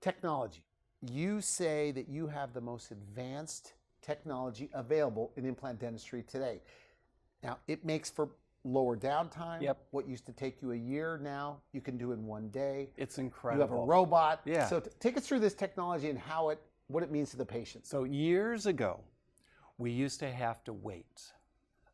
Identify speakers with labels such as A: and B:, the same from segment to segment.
A: technology. You say that you have the most advanced technology available in implant dentistry today. Now, it makes for lower downtime.
B: Yep.
A: What used to take you a year now, you can do in one day.
B: It's incredible.
A: You have a robot.
B: Yeah.
A: So take us through this technology and what it means to the patient.
B: So years ago, we used to have to wait.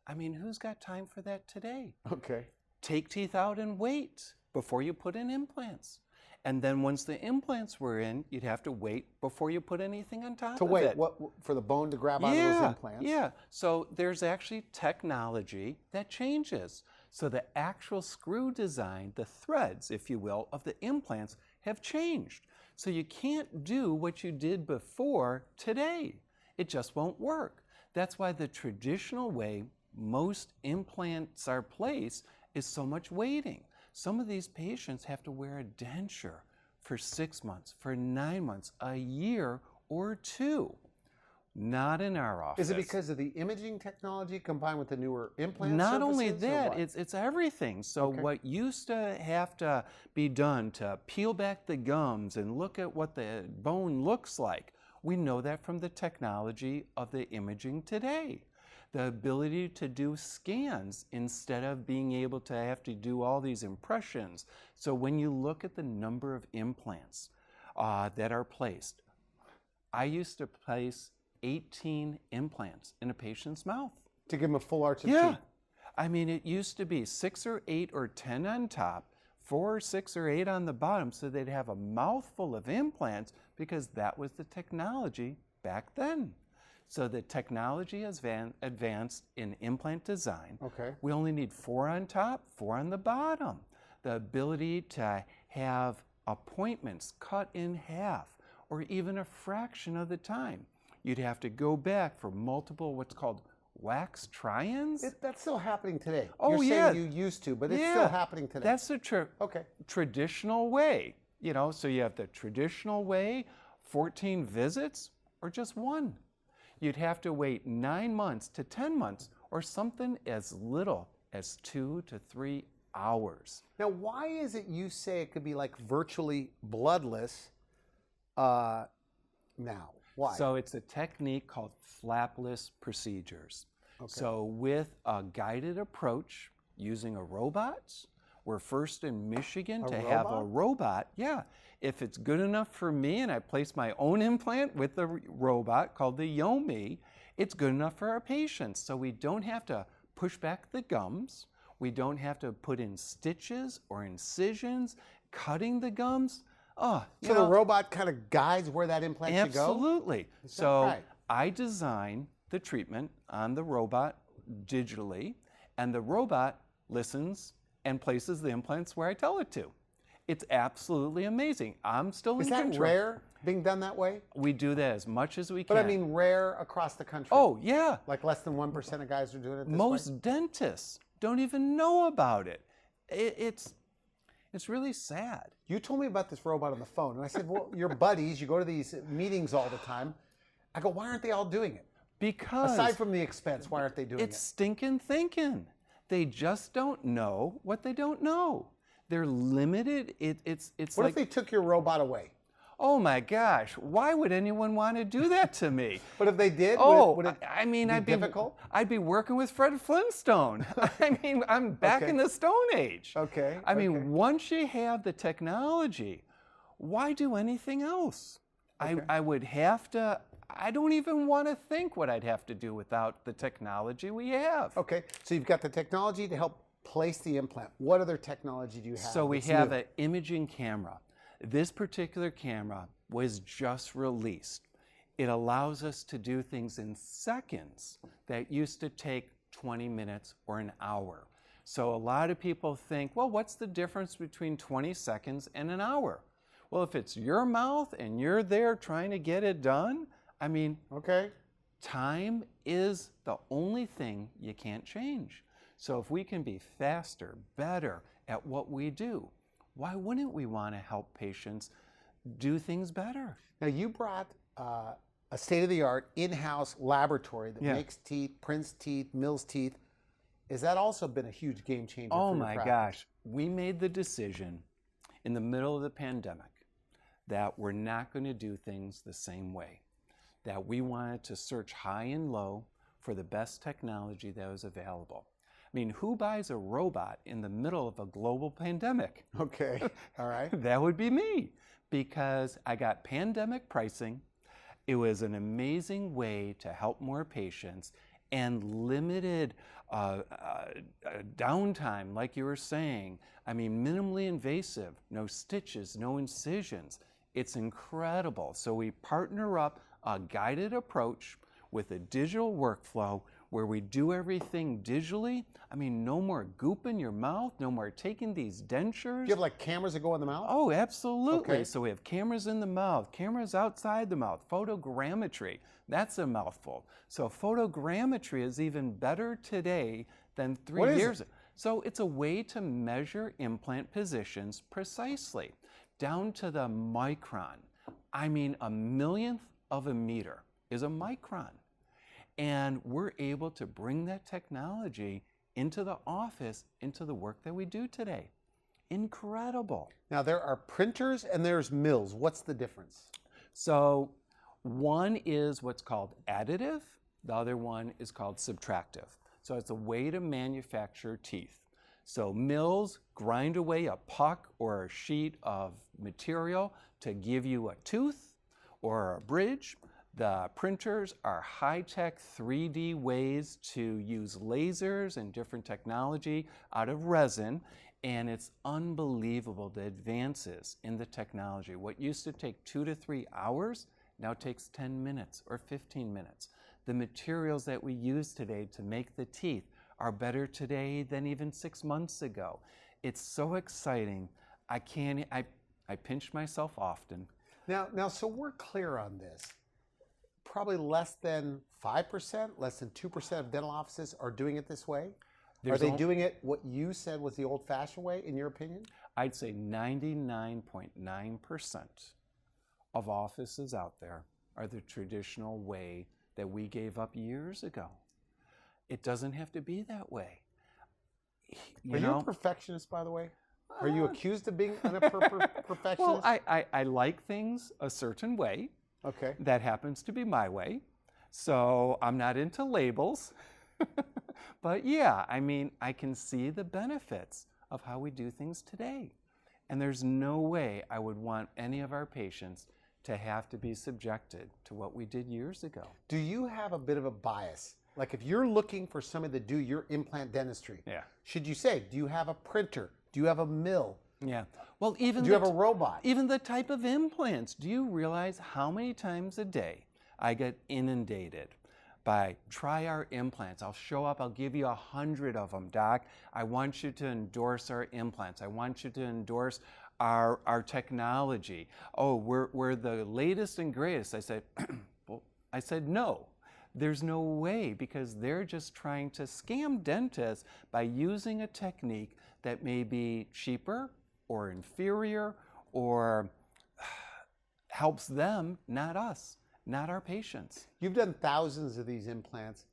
B: I mean, who's got time for that today?
A: Okay.
B: Take teeth out and wait before you put in implants. And then once the implants were in, you'd have to wait before you put anything on top of
A: wait,
B: it.
A: what, for the bone to grab out of those implants?
B: Yeah, so there's actually technology that changes. So the actual screw design, the threads, if you will, of the implants have changed. So you can't do what you did before today. It just won't work. That's why the traditional way most implants are placed is so much waiting. Some of these patients have to wear a denture for 6 months, for 9 months, a year or two. Not in our office.
A: Is it because of the imaging technology combined with the newer implant
B: Not
A: surfaces,
B: only
A: or
B: that,
A: what?
B: it's everything. So
A: Okay.
B: what used to have to be done to peel back the gums and look at what the bone looks like, we know that from the technology of the imaging today. The ability to do scans instead of being able to have to do all these impressions. So when you look at the number of implants that are placed, I used to place 18 implants in a patient's mouth.
A: To give them a full arch of
B: Yeah.
A: teeth.
B: I mean, it used to be 6 or 8 or 10 on top, 4 or 6 or 8 on the bottom, so they'd have a mouthful of implants because that was the technology back then. So the technology has advanced in implant design.
A: Okay.
B: We only need 4 on top, 4 on the bottom. The ability to have appointments cut in half or even a fraction of the time. You'd have to go back for multiple what's called wax try-ins.
A: That's still happening today.
B: Oh,
A: You're
B: yeah.
A: saying you used to, but it's still happening today.
B: That's the
A: Okay.
B: traditional way. You know, so you have the traditional way, 14 visits, or just 1. You'd have to wait 9 months to 10 months, or something as little as 2 to 3 hours.
A: Now, why is it you say it could be like virtually bloodless now? Why?
B: So it's a technique called flapless procedures.
A: Okay.
B: So with a guided approach using a robot, we're first in Michigan to have a robot. Yeah, if it's good enough for me and I place my own implant with the robot called the Yomi, it's good enough for our patients. So we don't have to push back the gums. We don't have to put in stitches or incisions, cutting the gums. Oh,
A: so the robot kind of guides where that implant should go?
B: Absolutely.
A: Is that
B: So
A: right?
B: I design the treatment on the robot digitally, and the robot listens and places the implants where I tell it to. It's absolutely amazing. I'm still in control.
A: Is that rare, being done that way?
B: We do that as much as we can.
A: But I mean rare across the country.
B: Oh, yeah.
A: Like less than 1% of guys are doing it this way?
B: Most dentists don't even know about it. It's really sad.
A: You told me about this robot on the phone, and I said, well, your buddies, you go to these meetings all the time. I go, why aren't they all doing it?
B: Because
A: aside from the expense, why aren't they doing it?
B: It's stinking thinking. They just don't know what they don't know. They're limited. It's
A: what
B: like,
A: if they took your robot away?
B: oh my gosh, why would anyone want to do that to me?
A: But if they did, would it
B: I mean,
A: be difficult?
B: I'd be working with Fred Flintstone. I mean, I'm back in the Stone Age.
A: Okay.
B: I mean, once you have the technology, why do anything else?
A: Okay.
B: I would have to, I don't even want to think what I'd have to do without the technology we have.
A: Okay, so you've got the technology to help place the implant. What other technology do you have?
B: So we
A: that's
B: have
A: new?
B: an imaging camera. This particular camera was just released. It allows us to do things in seconds that used to take 20 minutes or an hour. So a lot of people think, well, what's the difference between 20 seconds and an hour? Well, if it's your mouth and you're there trying to get it done, I mean,
A: okay.
B: time is the only thing you can't change. So if we can be faster, better at what we do, why wouldn't we want to help patients do things better?
A: Now you brought a state-of-the-art in-house laboratory that makes teeth, prints teeth, mills teeth. Has that also been a huge game changer?
B: Oh
A: for your
B: my
A: practice?
B: gosh. We made the decision in the middle of the pandemic that we're not going to do things the same way, that we wanted to search high and low for the best technology that was available. I mean, who buys a robot in the middle of a global pandemic?
A: Okay, all right.
B: That would be me, because I got pandemic pricing. It was an amazing way to help more patients, and limited downtime, like you were saying. I mean, minimally invasive, no stitches, no incisions. It's incredible. So we partner up a guided approach with a digital workflow where we do everything digitally. I mean, no more goop in your mouth, no more taking these dentures.
A: Do you have like cameras that go in the mouth?
B: Oh, absolutely.
A: Okay.
B: So we have cameras in the mouth, cameras outside the mouth, photogrammetry. That's a mouthful. So photogrammetry is even better today than 3 years ago. So it's a way to measure implant positions precisely, down to the micron. I mean, a millionth of a meter is a micron. And we're able to bring that technology into the office, into the work that we do today. Incredible.
A: Now, there are printers and there's mills. What's the difference?
B: So one is what's called additive. The other one is called subtractive. So it's a way to manufacture teeth. So mills grind away a puck or a sheet of material to give you a tooth or a bridge. The printers are high-tech 3D ways to use lasers and different technology out of resin, and it's unbelievable the advances in the technology. What used to take 2 to 3 hours now takes 10 minutes or 15 minutes. The materials that we use today to make the teeth are better today than even 6 months ago. It's so exciting. I pinch myself often.
A: Now, so we're clear on this. Probably less than 5%, less than 2% of dental offices are doing it this way. Are they doing it what you said was the old-fashioned way, in your opinion?
B: I'd say 99.9% of offices out there are the traditional way that we gave up years ago. It doesn't have to be that way.
A: Are you a perfectionist, by the way? Are you accused of being a perfectionist?
B: Well, I like things a certain way.
A: Okay.
B: That happens to be my way. So I'm not into labels. But yeah, I mean, I can see the benefits of how we do things today. And there's no way I would want any of our patients to have to be subjected to what we did years ago.
A: Do you have a bit of a bias? Like if you're looking for somebody to do your implant dentistry, should you say, do you have a printer? Do you have a mill?
B: Yeah. Well, even
A: do you have a robot?
B: Even the type of implants. Do you realize how many times a day I get inundated by try our implants? I'll show up, I'll give you 100 of them, Doc. I want you to endorse our implants. I want you to endorse our technology. Oh, we're the latest and greatest. I said, well, I said no. There's no way, because they're just trying to scam dentists by using a technique that may be cheaper or inferior or helps them, not us, not our patients.
A: You've done thousands of these implants.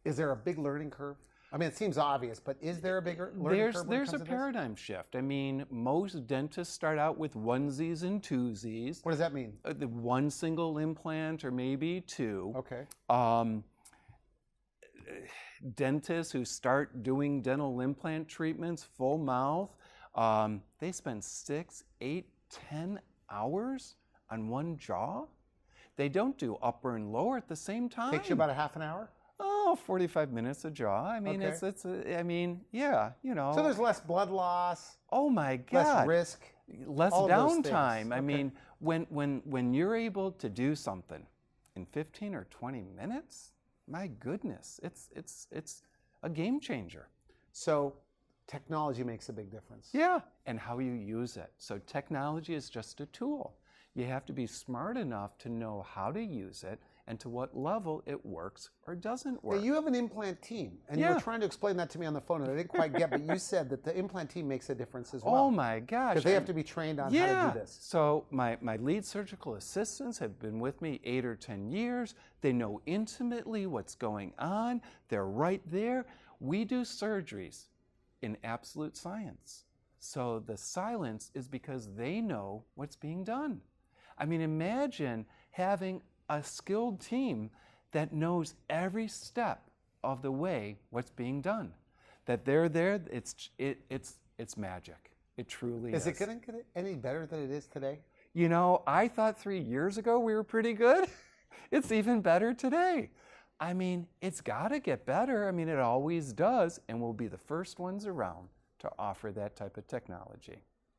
A: Is there a big learning curve? I mean, it seems obvious, but is there a bigger learning curve?
B: There's a paradigm shift. I mean, most dentists start out with onesies and twosies.
A: What does that mean?
B: The one single implant or maybe two.
A: Okay.
B: Dentists who start doing dental implant treatments, full mouth, they spend 6, 8, 10 hours on one jaw. They don't do upper and lower at the same time.
A: Takes you about a half an hour?
B: Oh, 45 minutes a jaw. I mean,
A: okay.
B: I mean, yeah, you know.
A: So there's less blood loss.
B: Oh my God.
A: Less risk.
B: Less downtime. I mean, when you're able to do something in 15 or 20 minutes, my goodness, it's a game changer.
A: So technology makes a big difference.
B: Yeah, and how you use it. So technology is just a tool. You have to be smart enough to know how to use it and to what level it works or doesn't work.
A: Now, you have an implant team, and you were trying to explain that to me on the phone, and I didn't quite get, but you said that the implant team makes a difference as well.
B: Oh my gosh.
A: Because they have to be trained on how to do this.
B: So my lead surgical assistants have been with me 8 or 10 years. They know intimately what's going on. They're right there. We do surgeries in absolute silence. So the silence is because they know what's being done. I mean, imagine having a skilled team that knows every step of the way what's being done. That they're there, it's magic. It truly is.
A: Is it going to get any better than it is today?
B: You know, I thought 3 years ago we were pretty good. It's even better today. I mean, it's got to get better. I mean, it always does, and we'll be the first ones around to offer that type of technology.